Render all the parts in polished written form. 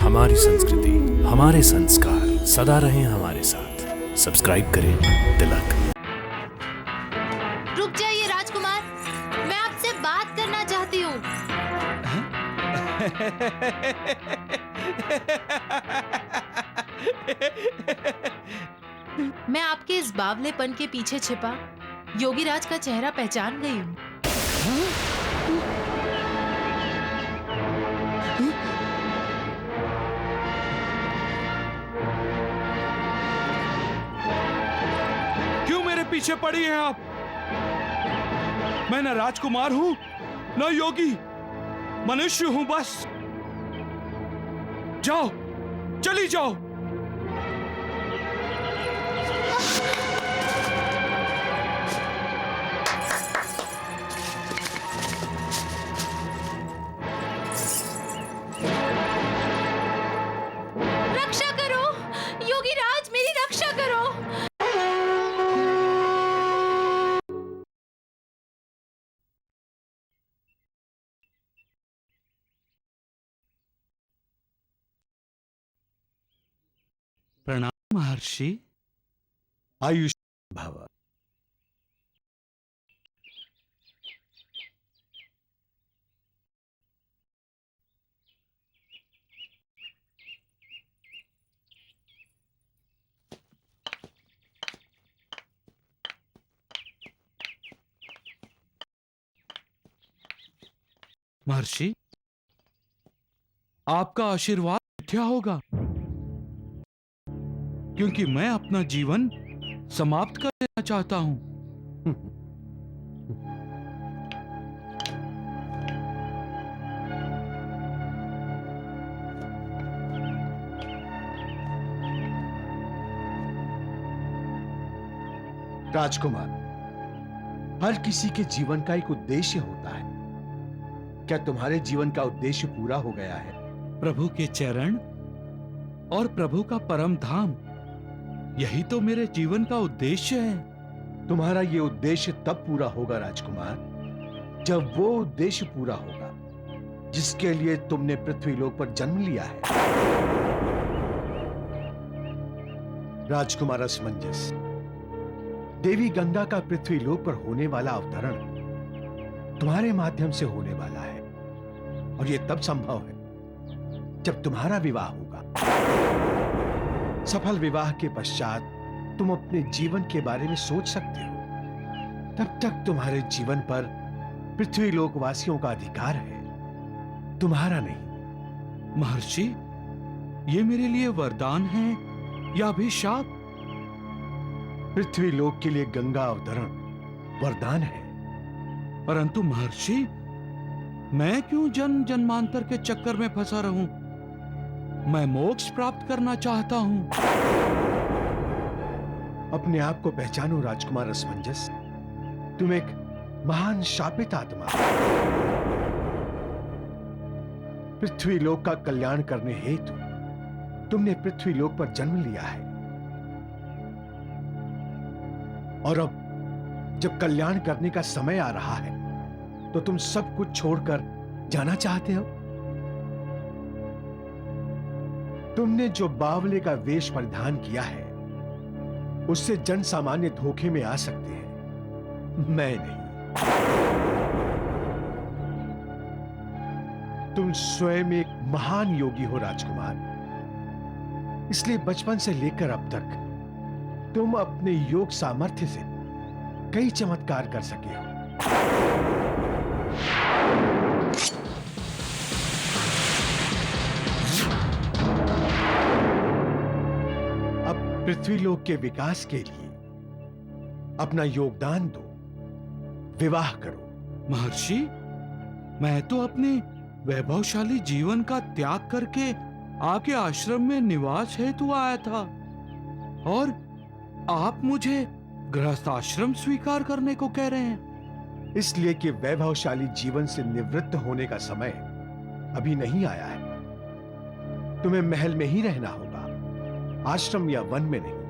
हमारी संस्कृति, हमारे संस्कार सदा रहें हमारे साथ। सब्सक्राइब करें तिलक। रुक जाइए राजकुमार, मैं आपसे बात करना चाहती हूँ। मैं आपके इस बावलेपन के पीछे छिपा योगीराज का चेहरा पहचान गई हूँ। क्यों मेरे पीछे पड़ी हैं आप? मैं न राजकुमार हूं न योगी, मनुष्य हूं बस। जाओ, चली जाओ। रक्षा करो योगीराज, मेरी रक्षा करो। प्रणाम महर्षि। आयुष भव। महर्षि, आपका आशीर्वाद मिथ्या होगा, क्योंकि मैं अपना जीवन समाप्त कर देना चाहता हूं। राजकुमार, हर किसी के जीवन का एक उद्देश्य होता है। क्या तुम्हारे जीवन का उद्देश्य पूरा हो गया है? प्रभु के चरण और प्रभु का परम धाम, यही तो मेरे जीवन का उद्देश्य है। तुम्हारा ये उद्देश्य तब पूरा होगा राजकुमार, जब वो उद्देश्य पूरा होगा जिसके लिए तुमने पृथ्वीलोक पर जन्म लिया है। राजकुमार असमंजस, देवी गंगा का पृथ्वीलोक पर होने वाला अवतरण तुम्हारे माध्यम से होने वाला है, और यह तब संभव है जब तुम्हारा विवाह होगा। सफल विवाह के पश्चात तुम अपने जीवन के बारे में सोच सकते हो। तब तक तुम्हारे जीवन पर पृथ्वीलोक वासियों का अधिकार है, तुम्हारा नहीं। महर्षि, ये मेरे लिए वरदान है या अभिशाप? पृथ्वीलोक के लिए गंगा अवतरण वरदान है। परंतु महर्षि, मैं क्यों जन्म जन्मांतर के चक्कर में फंसा रहूं? मैं मोक्ष प्राप्त करना चाहता हूं। अपने आप को पहचानो राजकुमार असमंजस। तुम एक महान शापित आत्मा हो। पृथ्वीलोक का कल्याण करने हेतु तुमने पृथ्वीलोक पर जन्म लिया है, और अब जब कल्याण करने का समय आ रहा है तो तुम सब कुछ छोड़कर जाना चाहते हो। तुमने जो बावले का वेश परिधान किया है उससे जन सामान्य धोखे में आ सकते हैं, मैं नहीं। तुम स्वयं एक महान योगी हो राजकुमार, इसलिए बचपन से लेकर अब तक तुम अपने योग सामर्थ्य से कई चमत्कार कर सके हो। अब पृथ्वीलोक के विकास के लिए अपना योगदान दो, विवाह करो। महर्षि, मैं तो अपने वैभवशाली जीवन का त्याग करके आपके आश्रम में निवास हेतु आया था, और आप मुझे गृहस्थ आश्रम स्वीकार करने को कह रहे हैं। इसलिए कि वैभवशाली जीवन से निवृत्त होने का समय अभी नहीं आया है। तुम्हें महल में ही रहना होगा, आश्रम या वन में नहीं।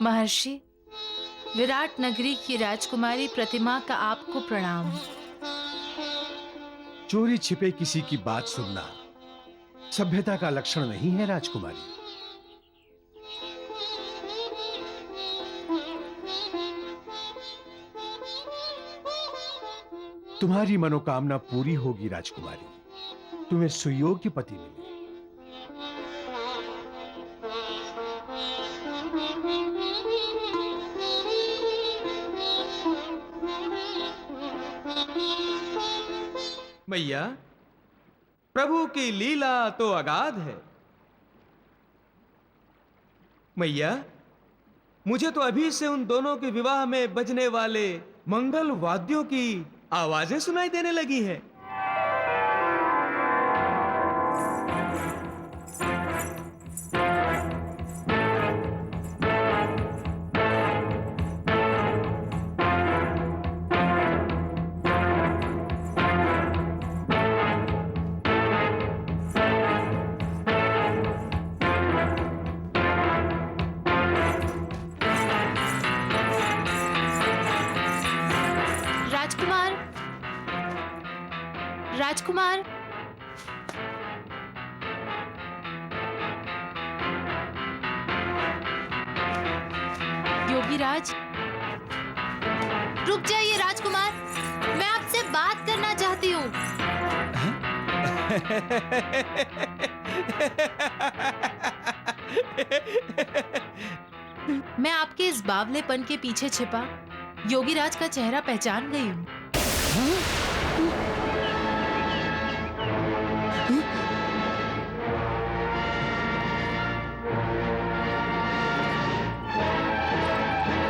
महर्षि, विराट नगरी की राजकुमारी प्रतिमा का आपको प्रणाम। चोरी छिपे किसी की बात सुनना सभ्यता का लक्षण नहीं है राजकुमारी। तुम्हारी मनोकामना पूरी होगी राजकुमारी, तुम्हें सुयोग्य पति मिले। मैया, प्रभु की लीला तो अगाध है। मैया, मुझे तो अभी से उन दोनों के विवाह में बजने वाले मंगल वाद्यों की आवाजें सुनाई देने लगी है। राजकुमार, योगीराज, रुक जाइए राजकुमार, मैं आपसे बात करना चाहती हूँ। मैं आपके इस बावलेपन के पीछे छिपा योगीराज का चेहरा पहचान गई हूँ।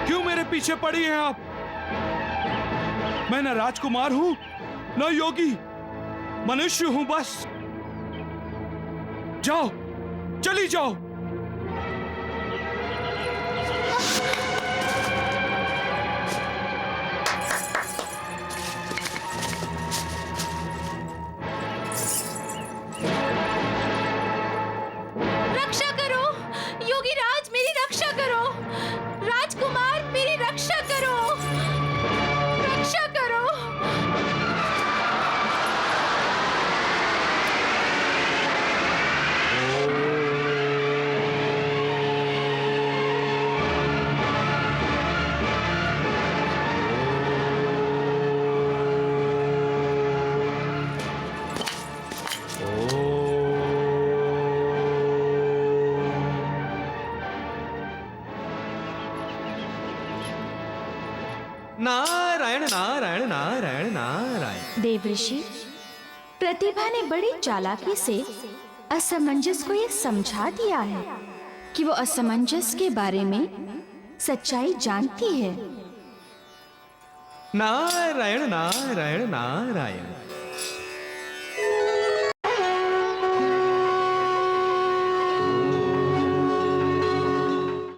क्यों मेरे पीछे पड़ी हैं आप? मैं न राजकुमार हूं न योगी, मनुष्य हूं बस। जाओ, चली जाओ। रक्षा करो योगीराज, मेरी रक्षा करो। राजकुमार, मेरी रक्षा करो, रक्षा करो। नारायण नारायण नारायण नारायण। देवऋषि, प्रतिभा ने बड़ी चालाकी से असमंजस को ये समझा दिया है कि वो असमंजस के बारे में सच्चाई जानती है। नारायण नारायण नारायण।